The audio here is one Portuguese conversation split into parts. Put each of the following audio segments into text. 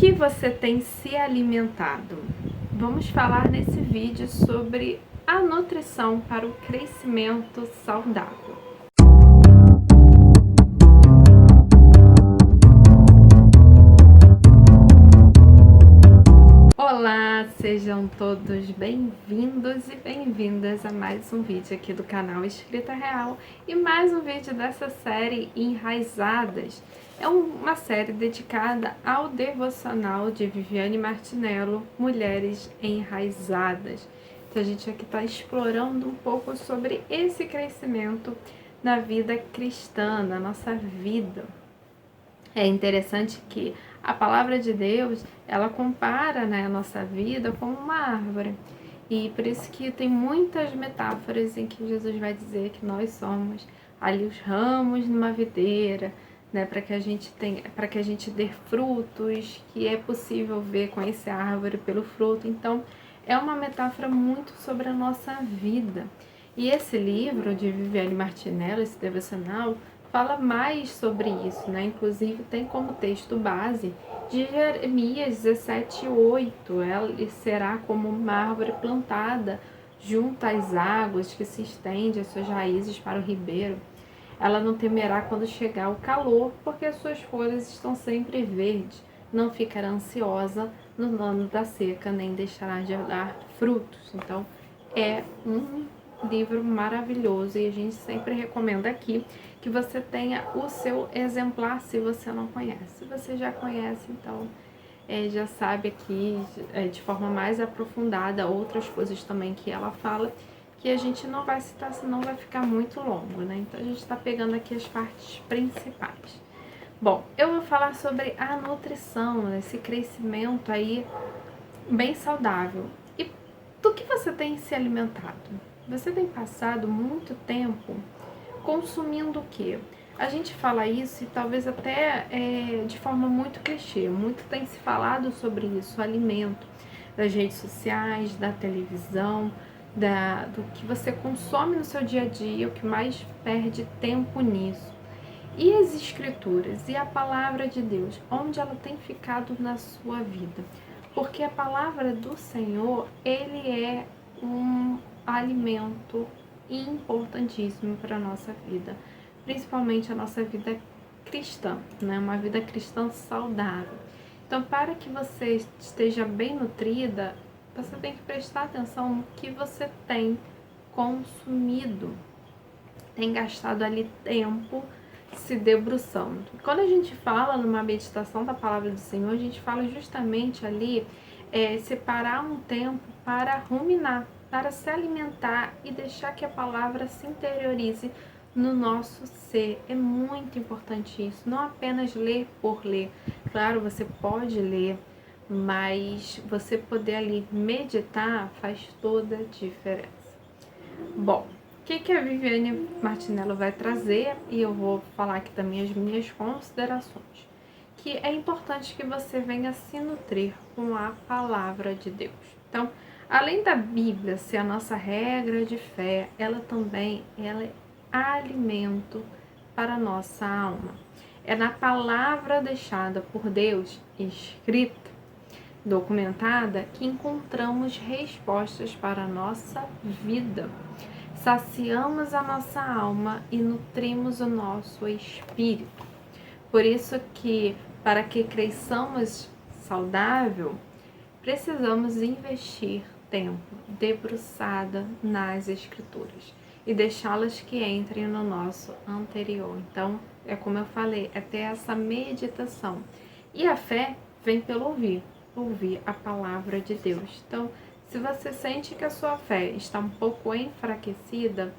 Que você tem se alimentado? Vamos falar nesse vídeo sobre a nutrição para o crescimento saudável. Olá, sejam todos bem-vindos e bem-vindas a mais um vídeo aqui do canal Escrita Real e mais um vídeo dessa série Enraizadas. É uma série dedicada ao devocional de Viviane Martinello, Mulheres Enraizadas. Então a gente aqui está explorando um pouco sobre esse crescimento na vida cristã, na nossa vida. É interessante que a palavra de Deus, ela compara, né, a nossa vida como uma árvore. E por isso que tem muitas metáforas em que Jesus vai dizer que nós somos ali os ramos numa videira, né, para que a gente dê frutos, que é possível ver, conhecer a árvore pelo fruto. Então, é uma metáfora muito sobre a nossa vida. E esse livro de Viviane Martinello, esse devocional, fala mais sobre isso, né? Inclusive tem como texto base de Jeremias 17:8. Ela será como uma árvore plantada junto às águas que se estende as suas raízes para o ribeiro. Ela não temerá quando chegar o calor, porque as suas folhas estão sempre verdes. Não ficará ansiosa no ano da seca, nem deixará de dar frutos. Então, é um livro maravilhoso e a gente sempre recomenda aqui que você tenha o seu exemplar se você não conhece. Se você já conhece, então já sabe aqui de forma mais aprofundada outras coisas também que ela fala, que a gente não vai citar, senão vai ficar muito longo, né? Então a gente está pegando aqui as partes principais. Bom, eu vou falar sobre a nutrição, esse crescimento aí bem saudável. E do que você tem se alimentado? Você tem passado muito tempo consumindo o quê? A gente fala isso e talvez até de forma muito clichê. Muito tem se falado sobre isso, o alimento, das redes sociais, da televisão, do que você consome no seu dia a dia, o que mais perde tempo nisso. E as escrituras e a palavra de Deus, onde ela tem ficado na sua vida? Porque a palavra do Senhor, ele é um alimento importantíssimo para a nossa vida, principalmente a nossa vida cristã, né? Uma vida cristã saudável. Então, para que você esteja bem nutrida, você tem que prestar atenção no que você tem consumido, tem gastado ali tempo se debruçando. Quando a gente fala numa meditação da palavra do Senhor, a gente fala justamente ali separar um tempo para ruminar, para se alimentar e deixar que a palavra se interiorize no nosso ser. É muito importante isso, não apenas ler por ler. Claro, você pode ler, mas você poder ali meditar faz toda a diferença. Bom, o que a Viviane Martinello vai trazer, e eu vou falar aqui também as minhas considerações, que é importante que você venha se nutrir com a palavra de Deus. Então, além da Bíblia ser a nossa regra de fé, ela também é alimento para a nossa alma. É na palavra deixada por Deus, escrita, documentada, que encontramos respostas para a nossa vida. Saciamos a nossa alma e nutrimos o nosso espírito. Por isso que, para que cresçamos saudável, precisamos investir tempo debruçada nas escrituras e deixá-las que entrem no nosso interior. Então, é como eu falei, é ter essa meditação. E a fé vem pelo ouvir a palavra de Deus. Então, se você sente que a sua fé está um pouco enfraquecida,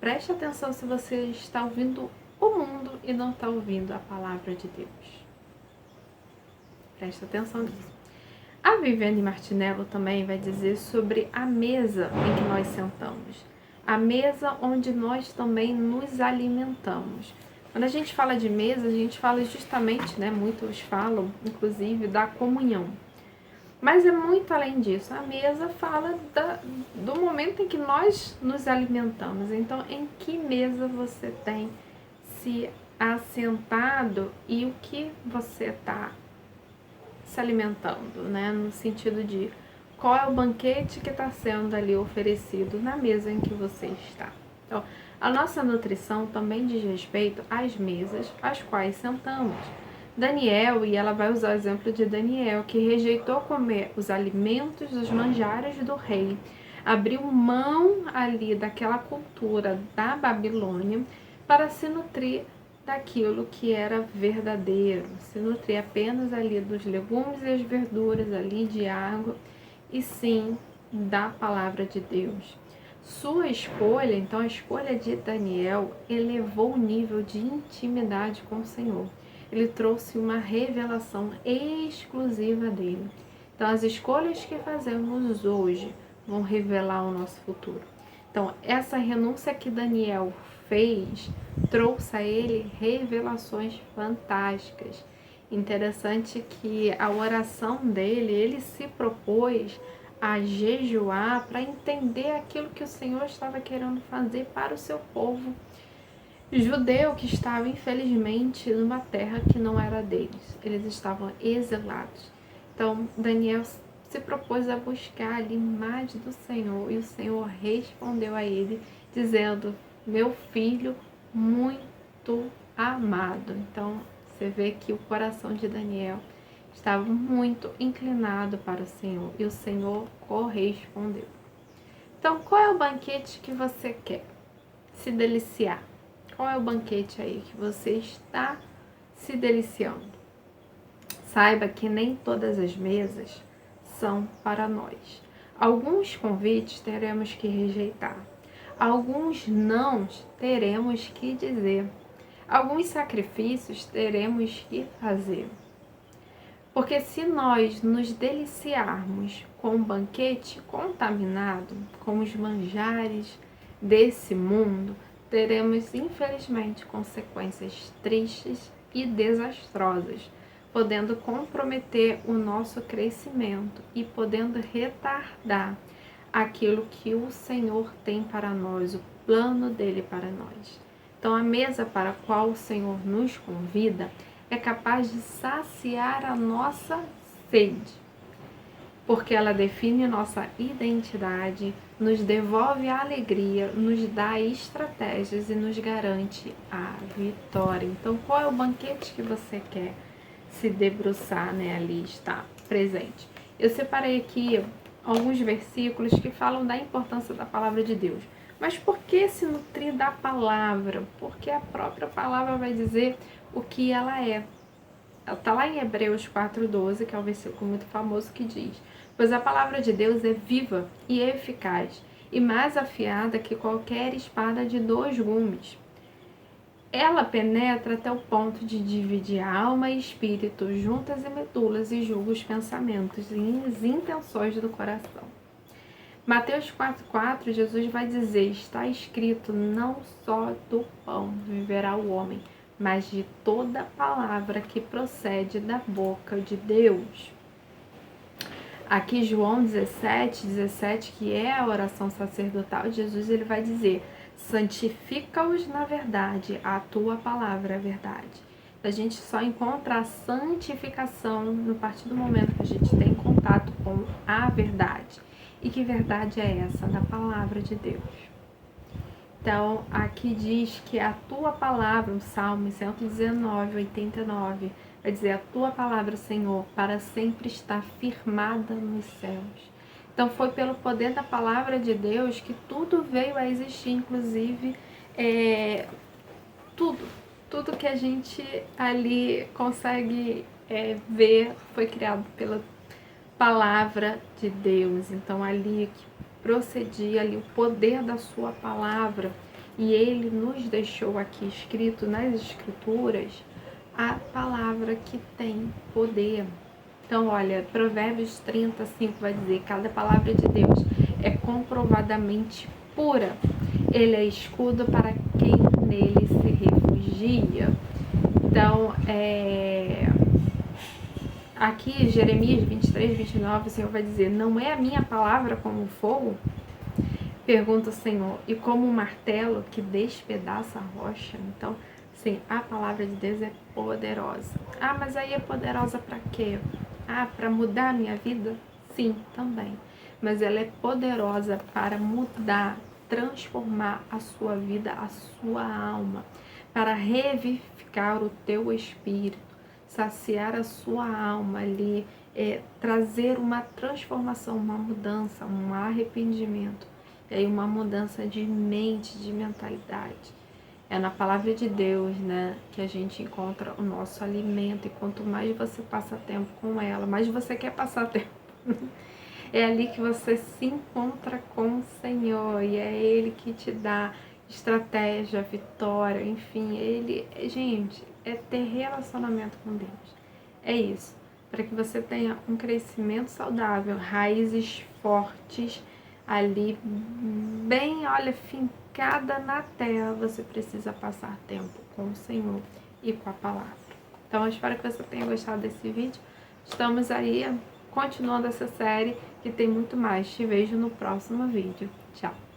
preste atenção se você está ouvindo o mundo e não está ouvindo a palavra de Deus. Preste atenção nisso. A Viviane Martinello também vai dizer sobre a mesa em que nós sentamos. A mesa onde nós também nos alimentamos. Quando a gente fala de mesa, a gente fala justamente, né, muitos falam, inclusive, da comunhão. Mas é muito além disso. A mesa fala do momento em que nós nos alimentamos. Então, em que mesa você tem se assentado e o que você está se alimentando, né? No sentido de qual é o banquete que está sendo ali oferecido na mesa em que você está. Então, a nossa nutrição também diz respeito às mesas às quais sentamos. Daniel, e ela vai usar o exemplo de Daniel, que rejeitou comer os alimentos dos manjares do rei, abriu mão ali daquela cultura da Babilônia para se nutrir daquilo que era verdadeiro, se nutrir apenas ali dos legumes e as verduras ali, de água, e sim da palavra de Deus. Sua escolha, então a escolha de Daniel, elevou o nível de intimidade com o Senhor. Ele trouxe uma revelação exclusiva dele. Então as escolhas que fazemos hoje vão revelar o nosso futuro. Então essa renúncia que Daniel fez trouxe a ele revelações fantásticas. Interessante que a oração dele, ele se propôs a jejuar para entender aquilo que o Senhor estava querendo fazer para o seu povo judeu, que estava infelizmente numa terra que não era deles. Eles estavam exilados. Então Daniel se propôs a buscar ali mais do Senhor, e o Senhor respondeu a ele dizendo: meu filho muito amado. Então você vê que o coração de Daniel estava muito inclinado para o Senhor, e o Senhor correspondeu. Então, qual é o banquete que você quer se deliciar? Qual é o banquete aí que você está se deliciando? Saiba que nem todas as mesas são para nós. Alguns convites teremos que rejeitar. Alguns nãos teremos que dizer. Alguns sacrifícios teremos que fazer. Porque se nós nos deliciarmos com um banquete contaminado, com os manjares desse mundo, teremos infelizmente consequências tristes e desastrosas, podendo comprometer o nosso crescimento e podendo retardar aquilo que o Senhor tem para nós, o plano dele para nós. Então a mesa para a qual o Senhor nos convida é capaz de saciar a nossa sede, porque ela define nossa identidade, nos devolve a alegria, nos dá estratégias e nos garante a vitória. Então, qual é o banquete que você quer se debruçar, né, ali estar presente? Eu separei aqui alguns versículos que falam da importância da palavra de Deus. Mas por que se nutrir da palavra? Porque a própria palavra vai dizer o que ela é. Está lá em Hebreus 4,12, que é um versículo muito famoso, que diz: pois a palavra de Deus é viva e eficaz, e mais afiada que qualquer espada de 2 gumes. Ela penetra até o ponto de dividir alma e espírito, juntas e medulas, e julga os pensamentos e as intenções do coração. Mateus 4,4, Jesus vai dizer: está escrito, não só do pão viverá o homem, mas de toda palavra que procede da boca de Deus. Aqui João 17, que é a oração sacerdotal de Jesus, ele vai dizer: santifica-os na verdade, a tua palavra é a verdade. A gente só encontra a santificação no partir do momento que a gente tem contato com a verdade. E que verdade é essa? Da palavra de Deus. Então, aqui diz que a tua palavra, o Salmo 119, 89, vai dizer: a tua palavra, Senhor, para sempre está firmada nos céus. Então, foi pelo poder da palavra de Deus que tudo veio a existir, inclusive tudo que a gente ali consegue ver foi criado pela palavra de Deus. Então ali que procedia ali o poder da sua palavra, e ele nos deixou aqui escrito nas escrituras a palavra que tem poder. Então olha, Provérbios 35 vai dizer: cada palavra de Deus é comprovadamente pura, ele é escudo para quem nele se refugia. Então aqui, Jeremias 23, 29, o Senhor vai dizer: não é a minha palavra como fogo? Pergunta o Senhor, e como um martelo que despedaça a rocha? Então, sim, a palavra de Deus é poderosa. Ah, mas aí é poderosa para quê? Ah, para mudar a minha vida? Sim, também. Mas ela é poderosa para mudar, transformar a sua vida, a sua alma, para revivificar o teu espírito, saciar a sua alma ali, trazer uma transformação, uma mudança, um arrependimento, e aí uma mudança de mente, de mentalidade. É na palavra de Deus, né, que a gente encontra o nosso alimento. E quanto mais você passa tempo com ela, mais você quer passar tempo. É ali que você se encontra com o Senhor. E é Ele que te dá estratégia, vitória, enfim. Ele, gente, é ter relacionamento com Deus. É isso. Para que você tenha um crescimento saudável, raízes fortes ali, bem, olha, fincada na terra, você precisa passar tempo com o Senhor e com a palavra. Então, eu espero que você tenha gostado desse vídeo. Estamos aí continuando essa série que tem muito mais. Te vejo no próximo vídeo. Tchau!